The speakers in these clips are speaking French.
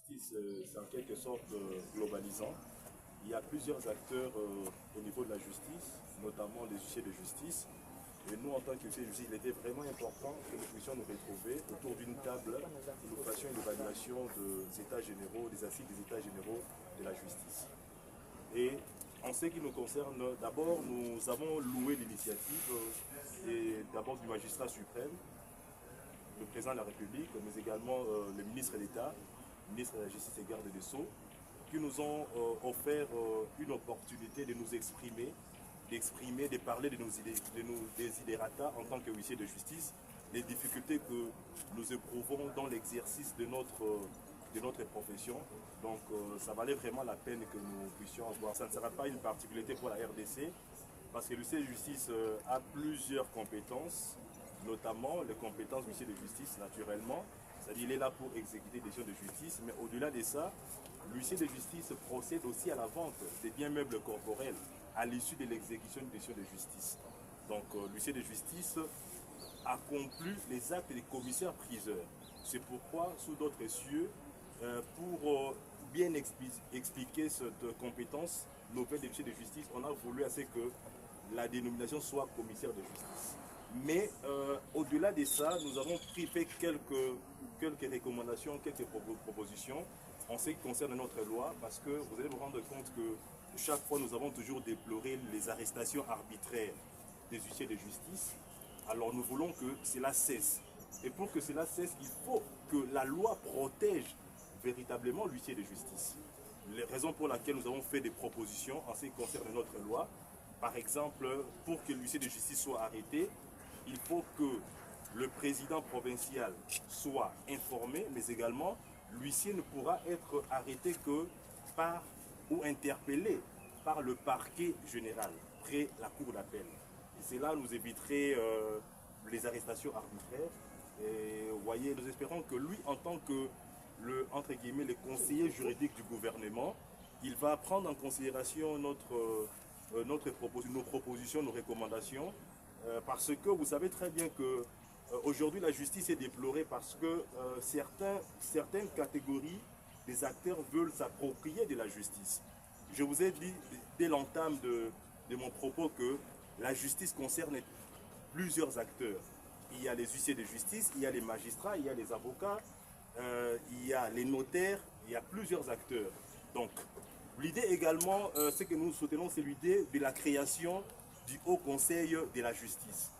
justice, c'est en quelque sorte globalisant. Il y a plusieurs acteurs au niveau de la justice, notamment les huissiers de justice. Et nous, en tant qu'huissiers de justice, il était vraiment important que nous puissions nous retrouver autour d'une table et nous fassions une évaluation des états généraux, des assises des états généraux de la justice. Et en ce qui nous concerne, d'abord, nous avons loué l'initiative d'abord du magistrat suprême, le président de la République, mais également le ministre d'État, ministre de la Justice et garde des Sceaux, qui nous ont offert une opportunité de nous exprimer, de parler de nos desiderata en tant que huissiers de justice, les difficultés que nous éprouvons dans l'exercice de notre profession. Donc ça valait vraiment la peine que nous puissions avoir. Ça ne sera pas une particularité pour la RDC, parce que le huissier de justice a plusieurs compétences, notamment les compétences du huissier de justice naturellement. C'est-à-dire qu'il est là pour exécuter des décisions de justice, mais au-delà de ça, l'huissier de justice procède aussi à la vente des biens meubles corporels à l'issue de l'exécution d'une décision de justice. Donc l'huissier de justice accomplit les actes des commissaires-priseurs. C'est pourquoi, sous d'autres cieux, pour bien expliquer cette compétence nouvelle des huissiers de justice, on a voulu à ce que la dénomination soit commissaire de justice. Mais au-delà de ça, nous avons fait quelques recommandations, quelques propositions en ce qui concerne notre loi, parce que vous allez vous rendre compte que chaque fois nous avons toujours déploré les arrestations arbitraires des huissiers de justice. Alors nous voulons que cela cesse. Et pour que cela cesse, il faut que la loi protège véritablement l'huissier de justice. Les raisons pour lesquelles nous avons fait des propositions en ce qui concerne notre loi, par exemple, pour que l'huissier de justice soit arrêté, il faut que le président provincial soit informé, mais également l'huissier ne pourra être arrêté que par ou interpellé par le parquet général, près la cour d'appel. Et cela nous éviterait les arrestations arbitraires. Et vous voyez, nous espérons que lui, en tant que entre guillemets, le conseiller juridique du gouvernement, il va prendre en considération nos propositions, nos recommandations, parce que vous savez très bien que aujourd'hui la justice est déplorée parce que certaines catégories des acteurs veulent s'approprier de la justice. Je vous ai dit dès l'entame de mon propos que la justice concerne plusieurs acteurs. Il y a les huissiers de justice, il y a les magistrats, il y a les avocats, il y a les notaires, il y a plusieurs acteurs. Donc l'idée également, ce que nous soutenons, c'est l'idée de la création du Haut Conseil de la justice.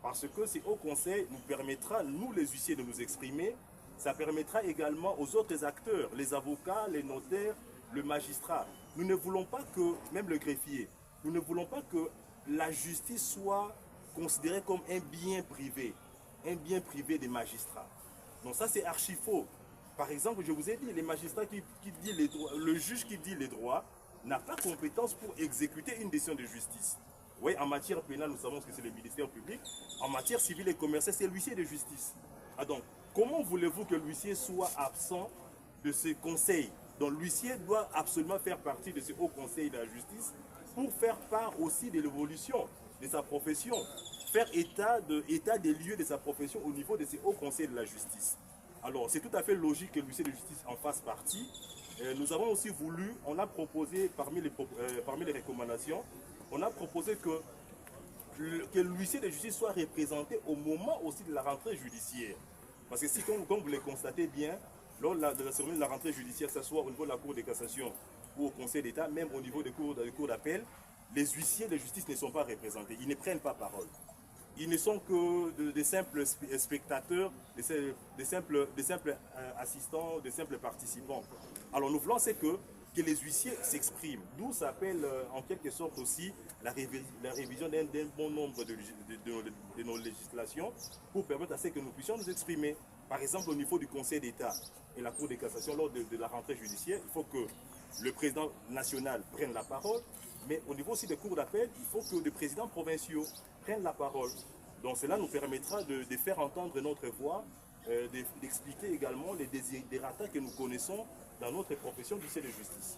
Parce que ce Haut Conseil nous permettra, nous les huissiers, de nous exprimer. Ça permettra également aux autres acteurs, les avocats, les notaires, le magistrat. Nous ne voulons pas que, même le greffier, nous ne voulons pas que la justice soit considérée comme un bien privé des magistrats. Donc ça c'est archi faux. Par exemple, je vous ai dit, les magistrats qui disent les droits, le juge qui dit les droits n'a pas compétence pour exécuter une décision de justice. Oui, en matière pénale, nous savons que c'est le ministère public. En matière civile et commerciale, c'est l'huissier de justice. Ah donc, comment voulez-vous que l'huissier soit absent de ce conseil? Donc l'huissier doit absolument faire partie de ce haut conseil de la justice pour faire part aussi de l'évolution de sa profession, faire état des lieux de sa profession au niveau de ce haut conseil de la justice. Alors c'est tout à fait logique que l'huissier de justice en fasse partie. Nous avons aussi voulu, on a proposé parmi les recommandations, on a proposé que l'huissier de justice soit représenté au moment aussi de la rentrée judiciaire. Parce que si, comme vous le constatez bien, lors de la cérémonie de la rentrée judiciaire, que ce soit au niveau de la Cour de cassation ou au Conseil d'État, même au niveau des cours d'appel, les huissiers de justice ne sont pas représentés, ils ne prennent pas parole. Ils ne sont que de simples spectateurs, de simples assistants, de simples participants. Alors nous voulons c'est que les huissiers s'expriment. D'où ça s'appelle en quelque sorte aussi la révision d'un bon nombre de nos législations pour permettre à ce que nous puissions nous exprimer. Par exemple, au niveau du Conseil d'État et la Cour de cassation, lors de la rentrée judiciaire, il faut que le président national prenne la parole, mais au niveau aussi des cours d'appel, il faut que les présidents provinciaux prennent la parole. Donc cela nous permettra de faire entendre notre voix, d'expliquer également les desiderata que nous connaissons dans notre profession d'huissier de justice.